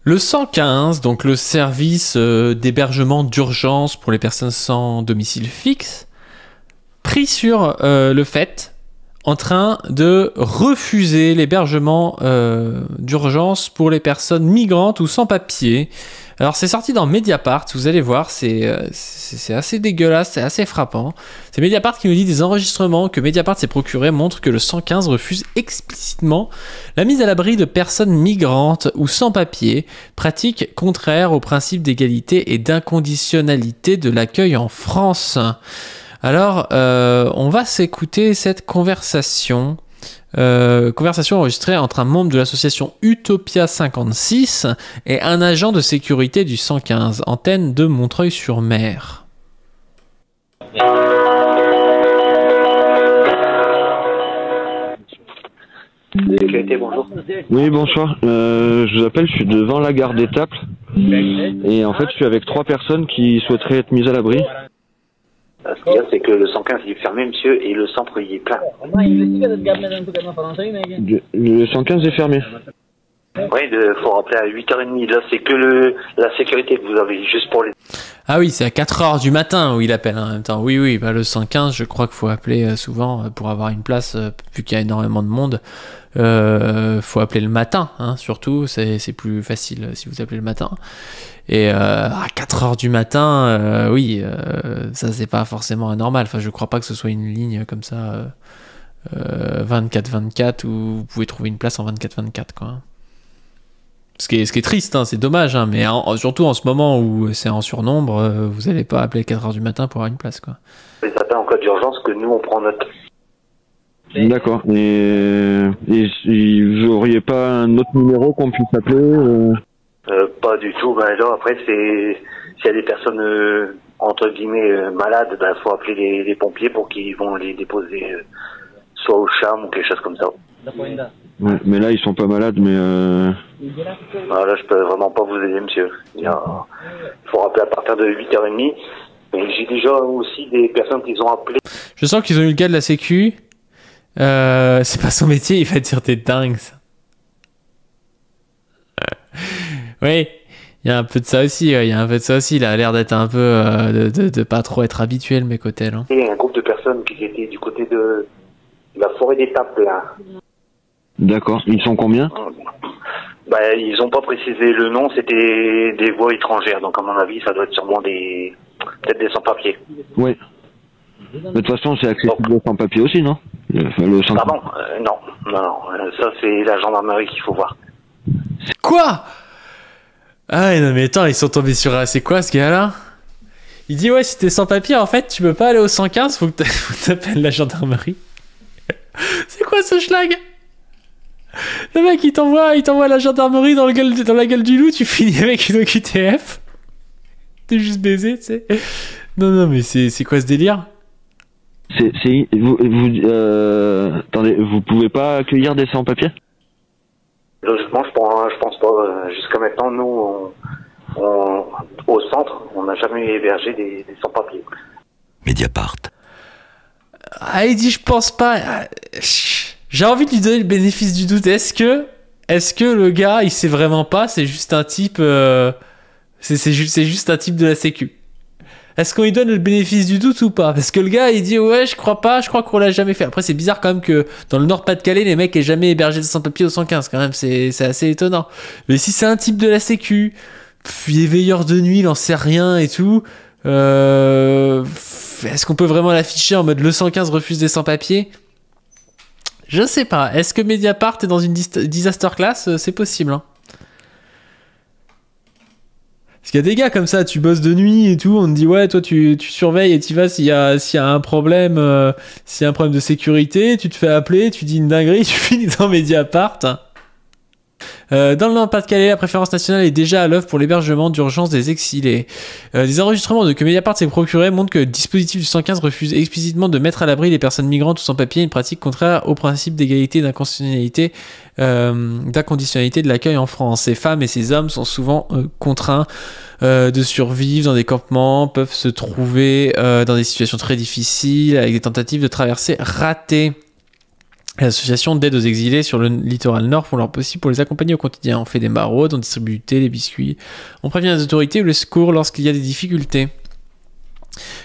Le 115, donc le service d'hébergement d'urgence pour les personnes sans domicile fixe, pris sur le fait, en train de refuser l'hébergement d'urgence pour les personnes migrantes ou sans papier. Alors c'est sorti dans Mediapart, vous allez voir, c'est assez dégueulasse, c'est assez frappant. C'est Mediapart qui nous dit des enregistrements que Mediapart s'est procuré montrent que le 115 refuse explicitement la mise à l'abri de personnes migrantes ou sans papier, pratique contraire au principe d'égalité et d'inconditionnalité de l'accueil en France. Alors, on va s'écouter cette conversation. Conversation enregistrée entre un membre de l'association Utopia 56 et un agent de sécurité du 115, antenne de Montreuil-sur-Mer. Sécurité, bonjour. Oui, bonsoir. Je vous appelle, je suis devant la gare d'Étaples. Et en fait, je suis avec 3 personnes qui souhaiteraient être mises à l'abri. Ce qu'il y a, c'est que le 115 il est fermé, monsieur, et le centre il est plein. Le 115 est fermé. Oui, il faut rappeler à 8h30. Là, c'est que la sécurité que vous avez, juste pour les... Ah oui, c'est à 4h du matin où il appelle en même temps. Oui, bah le 115, je crois qu'il faut appeler souvent pour avoir une place, vu qu'il y a énormément de monde. Faut appeler le matin, hein, surtout, c'est plus facile si vous appelez le matin. Et à 4h du matin, oui, ça c'est pas forcément anormal. Enfin, je crois pas que ce soit une ligne comme ça 24-24 où vous pouvez trouver une place en 24-24, quoi. Ce qui est triste, hein, c'est dommage, hein, mais surtout en ce moment où c'est en surnombre, vous n'allez pas appeler 4h du matin pour avoir une place, quoi. Les appels en cas d'urgence que nous on prend note. D'accord. Et vous n'auriez pas un autre numéro qu'on puisse appeler Pas du tout. Ben là, après, s'il y a des personnes entre guillemets malades, ben faut appeler les pompiers pour qu'ils vont les déposer soit au CHAM ou quelque chose comme ça. Ouais, mais là, ils sont pas malades, mais... Ah, là, je peux vraiment pas vous aider, monsieur. Il faut rappeler à partir de 8h30. Et j'ai déjà aussi des personnes qui ont appelé. Je sens qu'ils ont eu le gars de la sécu. C'est pas son métier, il va dire t'es dingue, ça. Oui, il y a un peu de ça aussi, il a l'air d'être un peu de pas trop être habituel, mes côtés, là. Il y a un groupe de personnes qui étaient du côté de la forêt d'Étaples, là. D'accord. Ils sont combien? Bah, ils ont pas précisé le nom, c'était des voix étrangères, donc à mon avis, ça doit être sûrement peut-être des sans-papiers. Oui. De toute façon, c'est accessible sans papier aussi, non? Pardon? Non. Ça, c'est la gendarmerie qu'il faut voir. Quoi? Ah ouais, non mais attends, ils sont tombés sur... C'est quoi ce gars-là? Il dit ouais, si t'es sans papier, en fait, tu peux pas aller au 115, faut que t'appelles la gendarmerie. C'est quoi ce schlag? Le mec, il t'envoie la gendarmerie dans la gueule du loup, tu finis avec une OQTF. T'es juste baisé, tu sais. Non, mais c'est quoi ce délire? Attendez, vous pouvez pas accueillir des sans-papiers? Logiquement, je pense pas. Jusqu'à maintenant, nous, au centre, on n'a jamais hébergé des sans-papiers. Mediapart. Ah, il dit je pense pas. J'ai envie de lui donner le bénéfice du doute. Est-ce que le gars, il sait vraiment pas? C'est juste un type. C'est juste un type de la sécu. Est-ce qu'on lui donne le bénéfice du doute ou pas? Parce que le gars, il dit ouais, je crois pas, je crois qu'on l'a jamais fait. Après, c'est bizarre quand même que dans le Nord-Pas-de-Calais, les mecs aient jamais hébergé de sans-papiers au 115. Quand même, c'est assez étonnant. Mais si c'est un type de la sécu, il est veilleur de nuit, il en sait rien et tout. Est-ce qu'on peut vraiment l'afficher en mode le 115 refuse des sans-papiers? Je sais pas. Est-ce que Mediapart est dans une disaster class? C'est possible, hein. Parce qu'il y a des gars comme ça, tu bosses de nuit et tout, on te dit ouais, toi tu surveilles et tu vas s'il y a un problème, s'il y a un problème de sécurité, tu te fais appeler, tu dis une dinguerie, tu finis dans Mediapart. Dans le Nord-Pas-de-Calais, la préférence nationale est déjà à l'œuvre pour l'hébergement d'urgence des exilés. Des enregistrements que Mediapart s'est procuré montrent que le dispositif du 115 refuse explicitement de mettre à l'abri les personnes migrantes ou sans papier, une pratique contraire au principe d'égalité et d'inconditionnalité de l'accueil en France. Ces femmes et ces hommes sont souvent contraints de survivre dans des campements, peuvent se trouver dans des situations très difficiles avec des tentatives de traversée ratées. L'association d'aide aux exilés sur le littoral nord font leur possible pour les accompagner au quotidien. On fait des maraudes, on distribue du thé, des biscuits. On prévient les autorités ou le secours lorsqu'il y a des difficultés.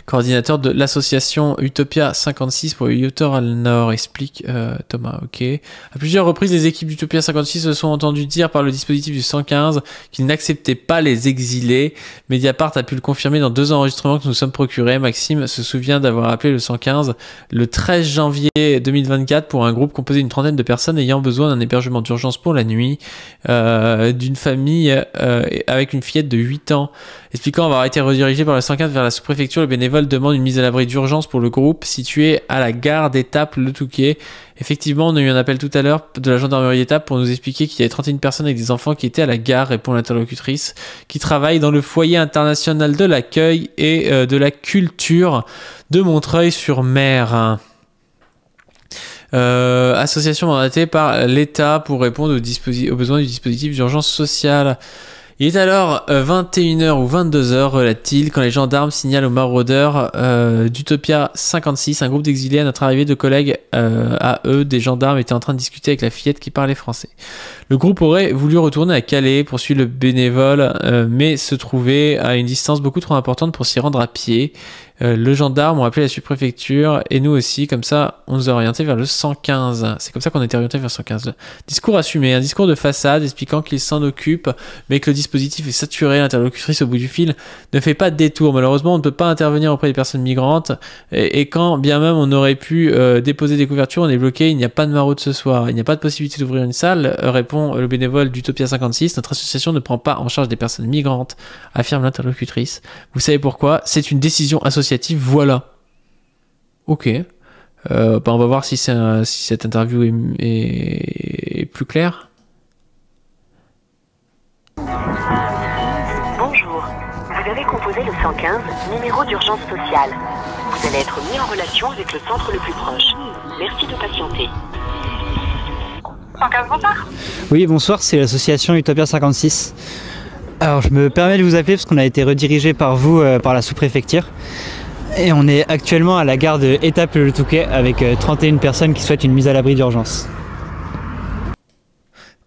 Coordinateur de l'association Utopia 56 pour le littoral nord, explique Thomas. Ok. À plusieurs reprises, les équipes d'Utopia 56 se sont entendues dire par le dispositif du 115 qu'ils n'acceptaient pas les exilés. Mediapart a pu le confirmer dans 2 enregistrements que nous sommes procurés. Maxime se souvient d'avoir appelé le 115 le 13 janvier 2024 pour un groupe composé d'une 30aine de personnes ayant besoin d'un hébergement d'urgence pour la nuit, d'une famille avec une fillette de 8 ans. Expliquant avoir été redirigé par le 115 vers la sous-préfecture, le bénévole demande une mise à l'abri d'urgence pour le groupe situé à la gare d'Étaples Le Touquet. Effectivement, on a eu un appel tout à l'heure de la gendarmerie d'Étaples pour nous expliquer qu'il y avait 31 personnes avec des enfants qui étaient à la gare, répond l'interlocutrice, qui travaille dans le foyer international de l'accueil et de la culture de Montreuil-sur-Mer. Association mandatée par l'État pour répondre aux besoins du dispositif d'urgence sociale. Il est alors 21h ou 22h, relate-t-il, quand les gendarmes signalent aux maraudeurs d'Utopia 56, un groupe d'exilés. À notre arrivée, 2 collègues à eux, des gendarmes, étaient en train de discuter avec la fillette qui parlait français. Le groupe aurait voulu retourner à Calais, poursuit le bénévole, mais se trouvait à une distance beaucoup trop importante pour s'y rendre à pied. Le gendarme ont appelé la sous-préfecture et nous aussi, comme ça on nous a orienté vers le 115. C'est comme ça qu'on a été orienté vers le 115. Discours assumé, un discours de façade expliquant qu'il s'en occupe mais que le dispositif est saturé. L'interlocutrice au bout du fil ne fait pas de détour. Malheureusement on ne peut pas intervenir auprès des personnes migrantes et quand bien même on aurait pu déposer des couvertures, on est bloqué, il n'y a pas de maraude ce soir, il n'y a pas de possibilité d'ouvrir une salle, répond le bénévole d'Utopia 56. Notre association ne prend pas en charge des personnes migrantes, affirme l'interlocutrice. Vous savez pourquoi? C'est une décision associative. Voilà. Ok. On va voir si cette interview est plus claire. Bonjour. Vous avez composé le 115, numéro d'urgence sociale. Vous allez être mis en relation avec le centre le plus proche. Merci de patienter. 115, bonsoir. Oui, bonsoir, c'est l'association Utopia 56. Alors, je me permets de vous appeler parce qu'on a été redirigé par vous, par la sous-préfecture. Et on est actuellement à la gare de Étaples Le Touquet avec 31 personnes qui souhaitent une mise à l'abri d'urgence.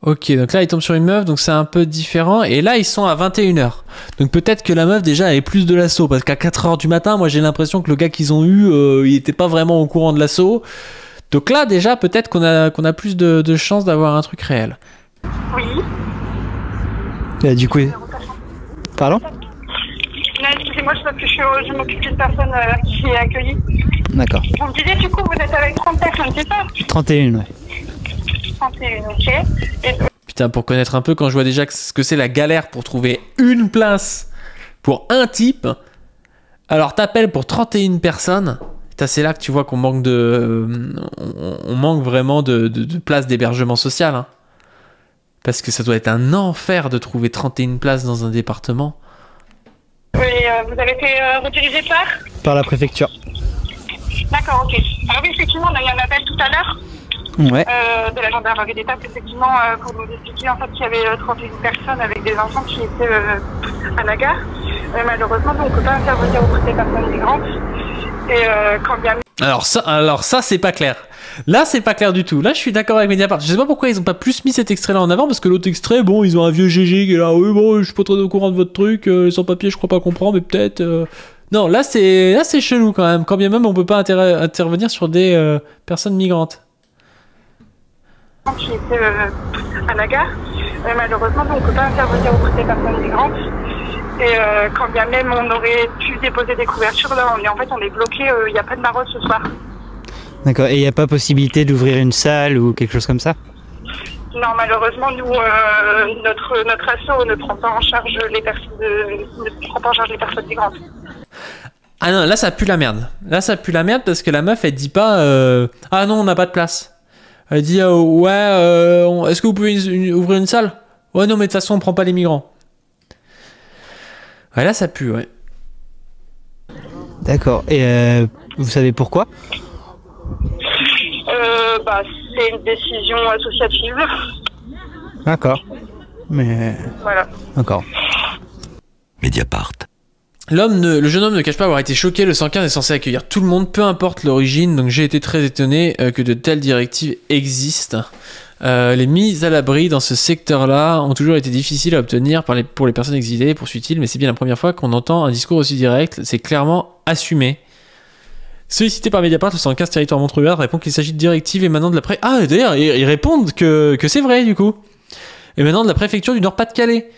Ok, donc là ils tombent sur une meuf, donc c'est un peu différent. Et là ils sont à 21h. Donc peut-être que la meuf déjà avait plus de l'assaut. Parce qu'à 4h du matin, moi j'ai l'impression que le gars qu'ils ont eu, il était pas vraiment au courant de l'assaut. Donc là déjà peut-être qu'on a plus de chances d'avoir un truc réel. Oui. Du coup... Pardon ? Non, excusez-moi, c'est parce que je m'occupe d'une personne qui est accueillie. D'accord. Vous me disiez, du coup, vous êtes avec 30 personnes, c'est ça? 31, ouais. 31, ok. Et... Putain, pour connaître un peu, quand je vois déjà ce que c'est la galère pour trouver une place pour un type, alors t'appelles pour 31 personnes, c'est là que tu vois qu'on manque on manque vraiment de places d'hébergement social. Hein. Parce que ça doit être un enfer de trouver 31 places dans un département. Et vous avez été redirigé par la préfecture. D'accord, ok. Alors oui, effectivement, on a eu un appel tout à l'heure de la gendarmerie d'Étaples, effectivement, pour nous expliquer en fait qu'il y avait 31 personnes avec des enfants qui étaient à la gare. Malheureusement, on ne peut pas intervenir auprès des personnes migrantes. Et quand bien... Alors ça, c'est pas clair. Là, c'est pas clair du tout. Là, je suis d'accord avec Mediapart. Je sais pas pourquoi ils ont pas plus mis cet extrait-là en avant, parce que l'autre extrait, bon, ils ont un vieux GG qui est là. Oui, bon, je suis pas trop au courant de votre truc. Sans papier, je crois pas comprendre, mais peut-être. Non, là, c'est chelou quand même. Quand bien même, on peut pas intervenir sur des personnes migrantes. Qui étaient à la gare. Malheureusement, on peut pas intervenir auprès des personnes migrantes. Et quand bien même on aurait pu déposer des couvertures, là, on est bloqué. Il n'y a pas de maraude ce soir. D'accord, et il n'y a pas possibilité d'ouvrir une salle ou quelque chose comme ça? Non, malheureusement, nous, notre asso ne prend pas en charge les personnes migrantes. Ah non, là ça pue la merde. Là ça pue la merde parce que la meuf elle dit pas ah non, on n'a pas de place. Elle dit ouais, est-ce que vous pouvez ouvrir une salle? Ouais, non, mais de toute façon on prend pas les migrants. Ouais, là ça pue, ouais. D'accord, et vous savez pourquoi? C'est une décision associative. D'accord. Mais... Voilà. D'accord. Mediapart. Le jeune homme ne cache pas avoir été choqué. Le 115 est censé accueillir tout le monde, peu importe l'origine. Donc j'ai été très étonné que de telles directives existent. Les mises à l'abri dans ce secteur-là ont toujours été difficiles à obtenir pour les personnes exilées, poursuit-il, mais c'est bien la première fois qu'on entend un discours aussi direct. C'est clairement assumé. Sollicité par Mediapart, le 115 territoire Montreuil répond qu'il s'agit de directives émanant de la Ah, d'ailleurs, ils répondent que c'est vrai, du coup. Émanant de la préfecture du Nord-Pas-de-Calais.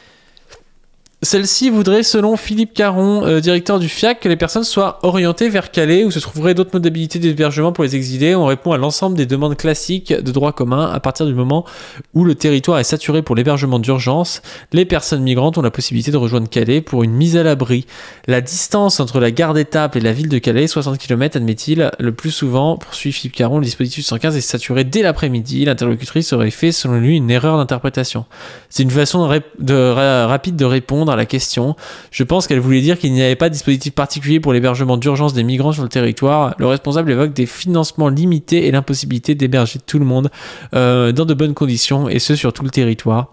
Celle-ci voudrait, selon Philippe Caron, directeur du FIAC, que les personnes soient orientées vers Calais, où se trouveraient d'autres modalités d'hébergement pour les exilés. On répond à l'ensemble des demandes classiques de droit commun. À partir du moment où le territoire est saturé pour l'hébergement d'urgence, les personnes migrantes ont la possibilité de rejoindre Calais pour une mise à l'abri. La distance entre la gare d'Étaples et la ville de Calais, 60 km, admet-il. Le plus souvent, poursuit Philippe Caron, le dispositif 115 est saturé dès l'après-midi. L'interlocutrice aurait fait, selon lui, une erreur d'interprétation. C'est une façon rapide de répondre à la question. Je pense qu'elle voulait dire qu'il n'y avait pas de dispositif particulier pour l'hébergement d'urgence des migrants sur le territoire. Le responsable évoque des financements limités et l'impossibilité d'héberger tout le monde dans de bonnes conditions, et ce sur tout le territoire.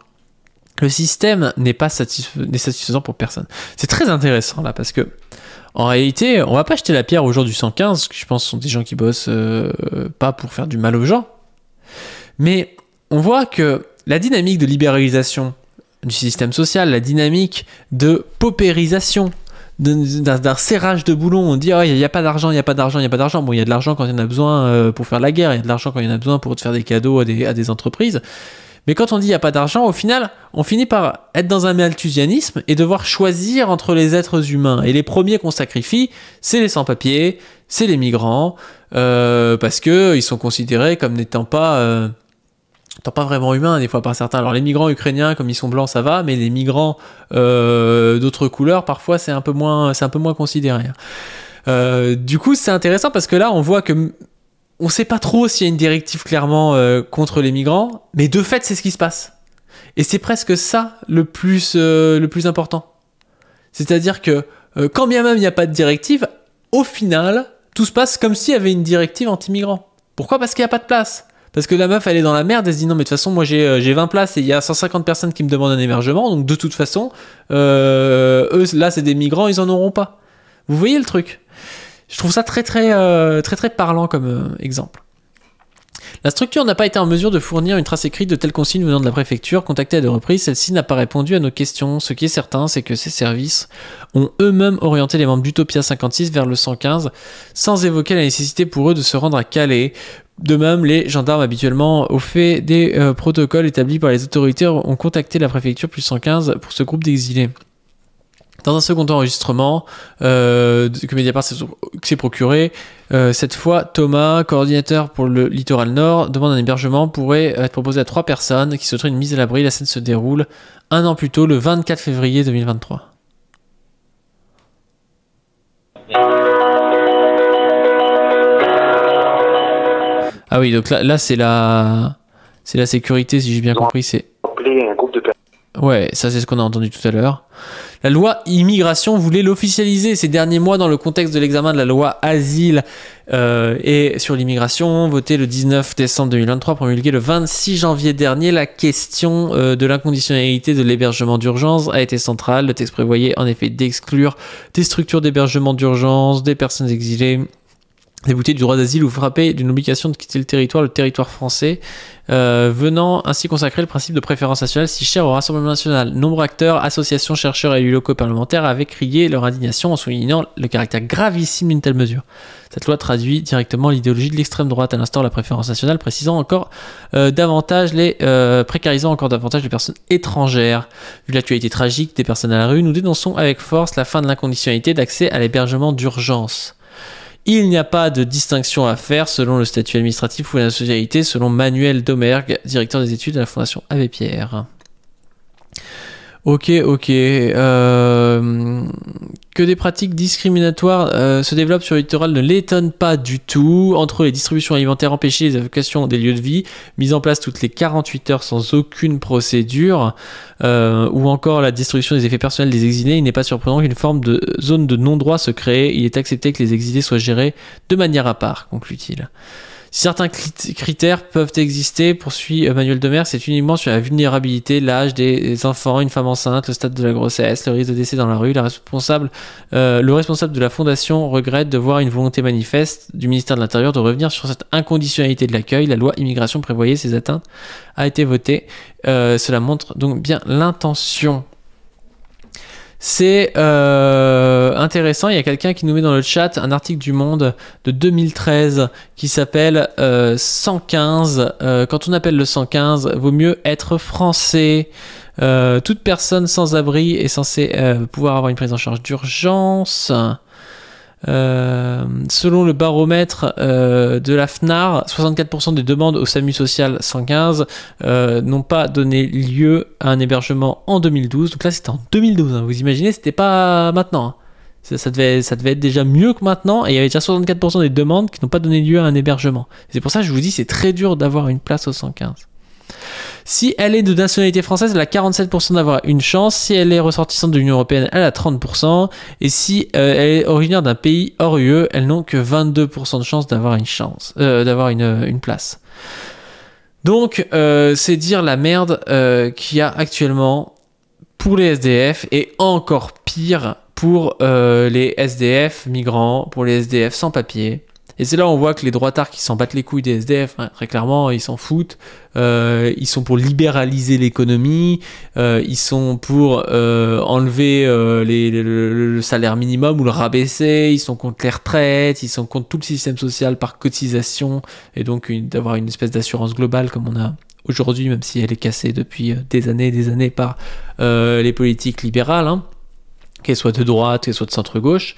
Le système n'est satisfaisant pour personne. C'est très intéressant là, parce que en réalité, on va pas jeter la pierre aux gens du 115, que je pense sont des gens qui bossent pas pour faire du mal aux gens. Mais on voit que la dynamique de libéralisation du système social, la dynamique de paupérisation, d'un serrage de boulon, on dit oh, il n'y a pas d'argent, il n'y a pas d'argent, il n'y a pas d'argent. Bon, il y a de l'argent quand il y en a besoin pour faire la guerre, il y a de l'argent quand il y en a besoin pour faire des cadeaux à des entreprises. Mais quand on dit il n'y a pas d'argent, au final, on finit par être dans un malthusianisme et devoir choisir entre les êtres humains. Et les premiers qu'on sacrifie, c'est les sans-papiers, c'est les migrants, parce qu'ils sont considérés comme n'étant pas vraiment humains des fois par certains. Alors les migrants ukrainiens, comme ils sont blancs, ça va, mais les migrants d'autres couleurs, parfois c'est un peu moins considéré. Du coup, c'est intéressant parce que là, on voit que on sait pas trop s'il y a une directive clairement contre les migrants, mais de fait, c'est ce qui se passe. Et c'est presque ça le plus important. C'est-à-dire que quand bien même il n'y a pas de directive, au final, tout se passe comme s'il y avait une directive anti-migrants. Pourquoi ? Parce qu'il n'y a pas de place. Parce que la meuf, elle est dans la merde, elle se dit non mais de toute façon moi j'ai 20 places et il y a 150 personnes qui me demandent un hébergement, donc de toute façon, eux là c'est des migrants, ils en auront pas. Vous voyez le truc ? Je trouve ça très parlant comme exemple. La structure n'a pas été en mesure de fournir une trace écrite de telles consignes venant de la préfecture. Contactée à 2 reprises, celle-ci n'a pas répondu à nos questions. Ce qui est certain, c'est que ces services ont eux-mêmes orienté les membres d'Utopia 56 vers le 115, sans évoquer la nécessité pour eux de se rendre à Calais. De même, les gendarmes habituellement, au fait des protocoles établis par les autorités, ont contacté la préfecture plus 115 pour ce groupe d'exilés. Dans un second enregistrement que Mediapart s'est procuré, cette fois Thomas, coordinateur pour le littoral nord, demande un hébergement pourrait être proposé à 3 personnes qui souhaiteraient une mise à l'abri. La scène se déroule 1 an plus tôt, le 24 février 2023. Ah oui, donc là c'est la sécurité, si j'ai bien compris. C'est un groupe de personnes. Ouais, ça c'est ce qu'on a entendu tout à l'heure. La loi immigration voulait l'officialiser ces derniers mois dans le contexte de l'examen de la loi asile et sur l'immigration, votée le 19 décembre 2023, promulguée le 26 janvier dernier. La question de l'inconditionnalité de l'hébergement d'urgence a été centrale. Le texte prévoyait en effet d'exclure des structures d'hébergement d'urgence, des personnes exilées, déboutés du droit d'asile ou frappés d'une obligation de quitter le territoire français, venant ainsi consacrer le principe de préférence nationale si cher au Rassemblement national. Nombreux acteurs, associations, chercheurs et élus locaux parlementaires avaient crié leur indignation en soulignant le caractère gravissime d'une telle mesure. Cette loi traduit directement l'idéologie de l'extrême droite, à l'instar de la préférence nationale, précarisant encore davantage les personnes étrangères. Vu l'actualité tragique des personnes à la rue, nous dénonçons avec force la fin de l'inconditionnalité d'accès à l'hébergement d'urgence. Il n'y a pas de distinction à faire selon le statut administratif ou la nationalité, selon Manuel Domergue, directeur des études à la Fondation Abbé Pierre. Ok. Que des pratiques discriminatoires se développent sur le littoral ne l'étonne pas du tout. Entre les distributions alimentaires empêchées, les évacuations des lieux de vie, mises en place toutes les 48 heures sans aucune procédure, ou encore la destruction des effets personnels des exilés, il n'est pas surprenant qu'une forme de zone de non-droit se crée. Il est accepté que les exilés soient gérés de manière à part, conclut-il. Certains critères peuvent exister, poursuit Manuel Demers, c'est uniquement sur la vulnérabilité, l'âge des enfants, une femme enceinte, le stade de la grossesse, le risque de décès dans la rue. Le responsable de la fondation regrette de voir une volonté manifeste du ministère de l'Intérieur de revenir sur cette inconditionnalité de l'accueil. La loi immigration prévoyait ces atteintes a été votée. Cela montre donc bien l'intention. C'est intéressant, il y a quelqu'un qui nous met dans le chat un article du Monde de 2013 qui s'appelle 115. Quand on appelle le 115, vaut mieux être français. Toute personne sans abri est censée pouvoir avoir une prise en charge d'urgence. Selon le baromètre de la FNAR, 64% des demandes au SAMU social 115 n'ont pas donné lieu à un hébergement en 2012. Donc là, c'était en 2012. Hein. Vous imaginez, c'était pas maintenant. Hein. Ça devait être déjà mieux que maintenant. Et il y avait déjà 64% des demandes qui n'ont pas donné lieu à un hébergement. C'est pour ça que je vous dis, c'est très dur d'avoir une place au 115. Si elle est de nationalité française, elle a 47% d'avoir une chance. Si elle est ressortissante de l'Union Européenne, elle a 30%. Et si elle est originaire d'un pays hors UE, elles n'ont que 22% de chance d'avoir d'avoir une place. Donc, c'est dire la merde qu'il y a actuellement pour les SDF et encore pire pour les SDF migrants, pour les SDF sans papier. Et c'est là où on voit que les droitards qui s'en battent les couilles des SDF, hein, très clairement, ils s'en foutent. Ils sont pour libéraliser l'économie. Ils sont pour enlever le salaire minimum ou le rabaisser. Ils sont contre les retraites. Ils sont contre tout le système social par cotisation. Et donc d'avoir une espèce d'assurance globale comme on a aujourd'hui, même si elle est cassée depuis des années par les politiques libérales, hein, qu'elles soient de droite, qu'elles soient de centre-gauche.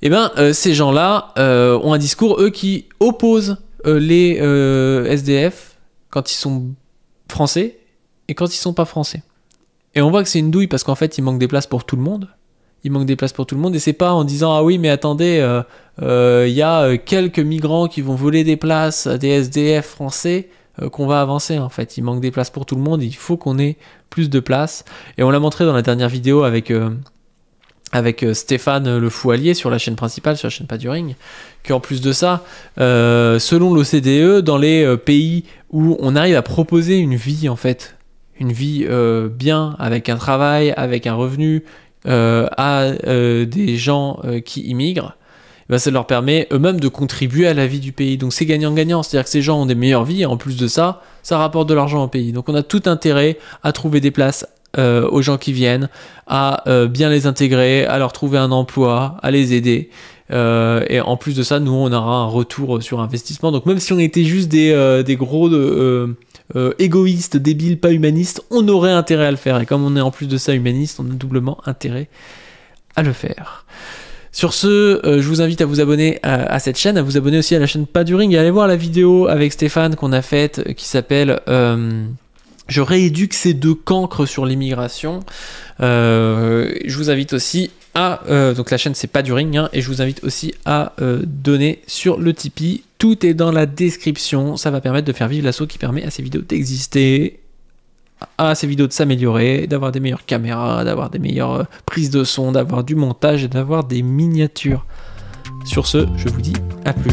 Eh bien, ces gens-là ont un discours, eux, qui opposent les SDF quand ils sont français et quand ils sont pas français. Et on voit que c'est une douille parce qu'en fait, il manque des places pour tout le monde. Il manque des places pour tout le monde et c'est pas en disant « Ah oui, mais attendez, y a quelques migrants qui vont voler des places à des SDF français qu'on va avancer, en fait. Il manque des places pour tout le monde, il faut qu'on ait plus de places. » Et on l'a montré dans la dernière vidéo avec Stéphane Le Fou Allier sur la chaîne principale, sur la chaîne Pas du Ring, qu'en plus de ça, selon l'OCDE, dans les pays où on arrive à proposer une vie, en fait, une vie bien, avec un travail, avec un revenu, à des gens qui immigrent, ben ça leur permet eux-mêmes de contribuer à la vie du pays. Donc c'est gagnant-gagnant, c'est-à-dire que ces gens ont des meilleures vies, et en plus de ça, ça rapporte de l'argent au pays. Donc on a tout intérêt à trouver des places aux gens qui viennent, à bien les intégrer, à leur trouver un emploi, à les aider. Et en plus de ça, nous, on aura un retour sur investissement. Donc même si on était juste des gros égoïstes, débiles, pas humanistes, on aurait intérêt à le faire. Et comme on est en plus de ça humaniste, on a doublement intérêt à le faire. Sur ce, je vous invite à vous abonner à cette chaîne, à vous abonner aussi à la chaîne Pas du Ring et à aller voir la vidéo avec Stéphane qu'on a faite qui s'appelle... Je rééduque ces deux cancres sur l'immigration. Je vous invite aussi à... donc la chaîne c'est Pas du Ring, hein, et je vous invite aussi à donner sur le Tipeee. Tout est dans la description. Ça va permettre de faire vivre l'asso qui permet à ces vidéos d'exister, à ces vidéos de s'améliorer, d'avoir des meilleures caméras, d'avoir des meilleures prises de son, d'avoir du montage et d'avoir des miniatures. Sur ce, je vous dis à plus.